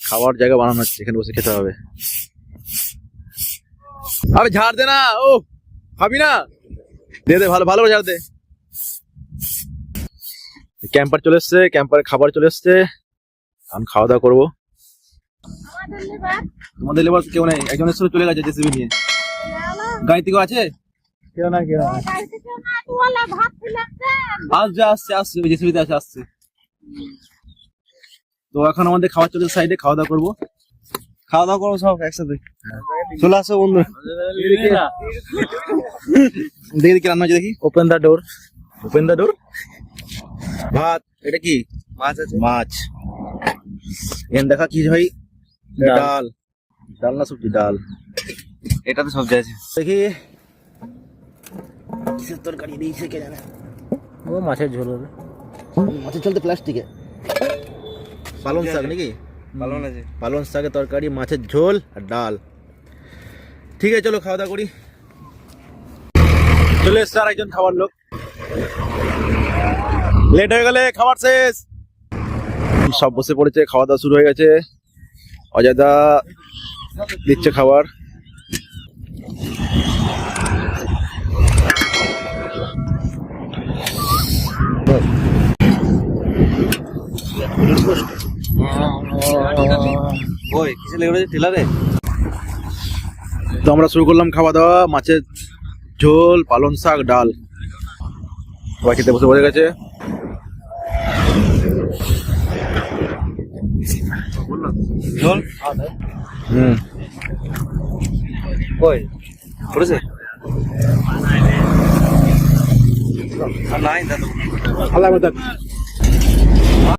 খাওয়ার জায়গা বানানো হচ্ছে, এখানে বসে খেতে হবে। আরে ঝাড় দে না, ও খাবি না, দে দে, ভালো ভালো করে ঝাড় দে। ক্যাম্পার চলে এসছে, ক্যাম্পারে খাবার চলে এসছে, এখন খাওয়া দাওয়া করবো। তোমাদের লেবার কেউ নেই, একজনের সাথে চলে গেছে জেসিবি নিয়ে। গাড়িতে কেউ আছে? কেউ না, কেউ না। আসছে আসছে আসছে, ওই জেসিবিতে আসছে আসছে। তো এখন আমাদের খাবার চলে সাইডে, খাওয়া দাওয়া করবো। খাওয়া দাওয়া করবো সব একসাথে। চলে আসো বন্ধু। দেখি দেখি রান্না হচ্ছে, দেখি। Open the door, open the door. ভাত, এটা কি? মাছ আছে। মাছ। এখানে দেখা কি ভাই? ডাল। ডাল না সবজি? ডাল। এটাতে সবজি আছে। দেখি কিসের তরকারি দিয়েছে কে জানে। ও মাছের ঝোল হবে। মাছের ঝোল তো প্লাস্টিকে। পালং শাক নাকি? পালন আছে। পালং শাকের তরকারি, মাছের ঝোল আর ডাল। ঠিক আছে, চলো খাওয়া দাওয়া করি। চলে এসছে আর একজন খাবার লোক। লেট হয়ে গেলে খাবার শেষ। সব বসে পড়েছে, খাওয়া দাওয়া শুরু হয়ে গেছে। অজয়দা দিচ্ছে খাবার। ওই কিসে লেগে রয়েছে টিলারে? তো আমরা শুরু করলাম খাওয়া দাওয়া। মাছের ঝোল, পালং শাক, ডাল। সবাই খেতে বসে গেছে। ঝোল ওই করেছে আর নাই দাদু। আল্লাহ